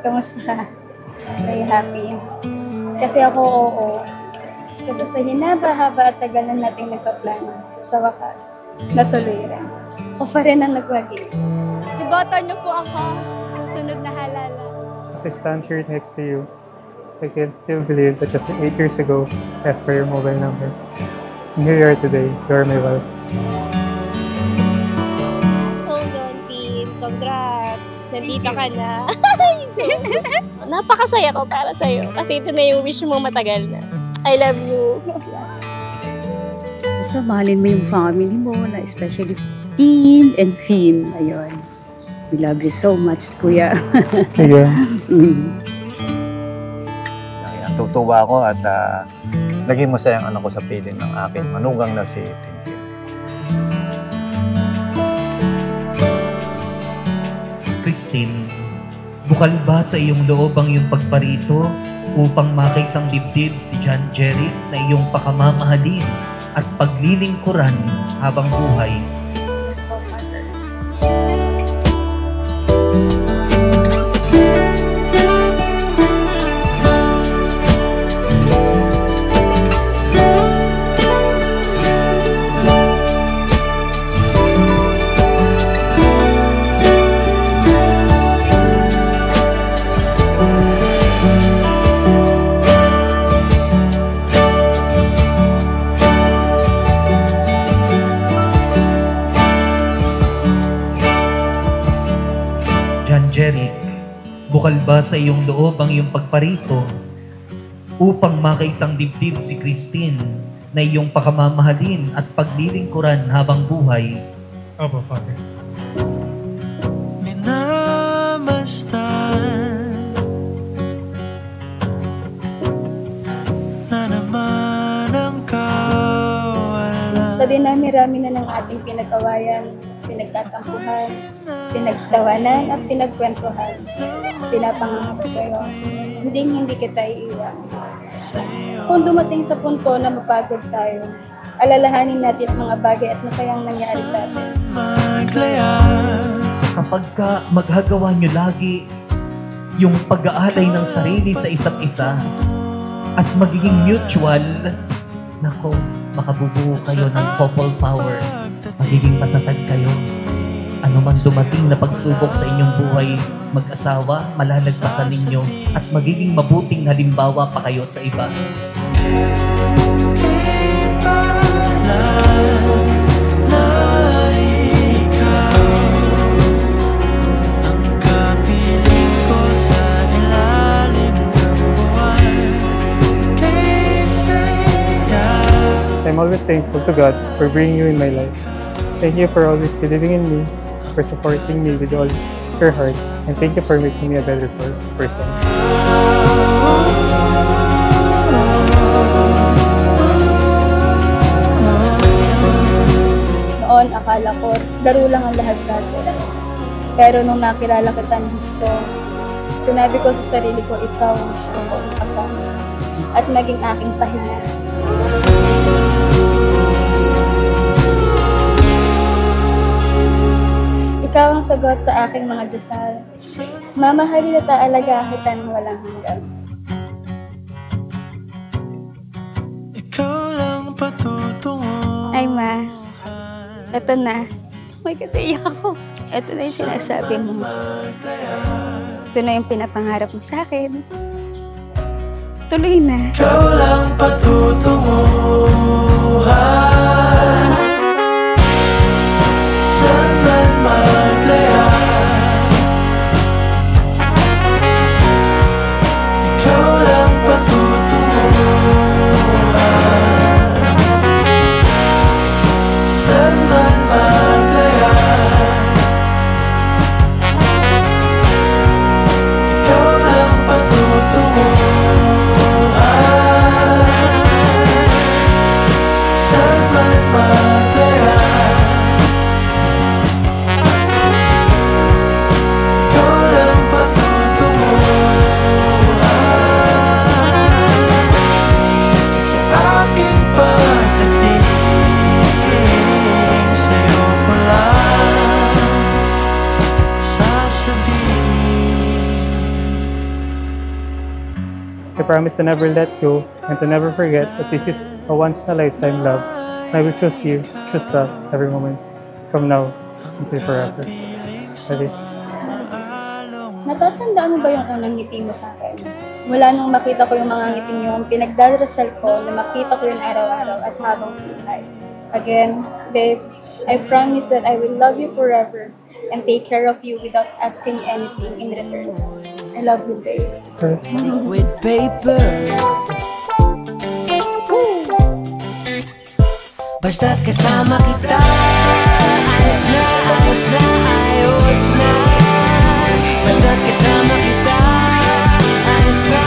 Kamusta ka? Very happy. Kasi ako, oo. Kasi sa hinaba-haba at tagal na nating nagkaplano, sa wakas, natuloy rin. Ako pa rin ang nagwagi. Iboto niyo po ako sa susunod na halala. As I stand here next to you, I can still believe that just 8 years ago, I asked for your mobile number. And here you are today, you are my wife. So yun, team. Congrats! Nandito ka na. Napakasaya ko para sa'yo. Kasi ito na yung wish mo matagal na. I love you. Basta mahalin mo yung family mo, na especially Tin and Fim. Ayun. We love you so much, Kuya. Yeah. Tutuwa ako at naging masayang anak ko sa piling ng aking manugang na si Tintin. Christine, bukal ba sa iyong loob ang iyong pagparito upang makaisang dibdib si John Jeric na iyong pakamamahalin at paglilingkuran habang buhay? Yes po, Father. Jeric, bukal ba sa iyong loob ang iyong pagparito upang makaisang dibdib si Christine na iyong pakamamahalin at paglilingkuran habang buhay? Opo, Father. Minamastan na naman ang kawalan. Sa dinami-rami na ng ating pinag-awayan, pinagtatampuhan, pinagtawanan at pinagkwentuhan, pinapangako sa'yo, hindi kita iiwan. Kung dumating sa punto na mapagod tayo, alalahanin natin ang mga bagay at masayang nangyari sa atin. Kapag maghagawa nyo lagi yung pag-aalay ng sarili sa isa't isa at magiging mutual, nako, makabubuo kayo ng couple power. Magiging matatag kayo. Ano man dumating na pagsubok sa inyong buhay, mag-asawa, malalagpasan ninyo at magiging mabuting halimbawa pa kayo sa iba. I'm always thankful to God for bringing you in my life. Thank you for always believing in me, for supporting me with all your heart, and thank you for making me a better person. Noon, akala ko, laro lang ang lahat sa atin. Pero nung nakilala kita ng gusto, sinabi ko sa sarili ko, ikaw ang gusto ko kasama at maging aking pahinga. Ikaw ang sagot sa aking mga dasal. Mamahalin at aalagaan kita ng walang hanggan. Ikaw lang patutungo. Ay ma, eto na. May kataiyak ako. Eto na yung sinasabi mo. Ito na yung pinapangarap mo sa akin. Tuloy na. Ikaw lang patutunguhan. Saan man maglaya. Ikaw lang patutunguhan. Saan man maglaya. Ikaw lang patutunguhan. Saan promise to never let go and to never forget that this is a once-in-a-lifetime love. And I will choose you, choose us every moment from now until forever. Ready? Natatandaan mo ba yung unang ngiti mo sa akin? Mula nung makita ko yung mga ngiting yun, pinagdarasal ko na makita ko yun araw-araw at habang buhay. Again, babe, I promise that I will love you forever and take care of you without asking anything in return. I love you, babe. Liquid paper. Basta't kasama kita, ayos na, ayos na, ayos na. Basta't kasama kita, ayos na,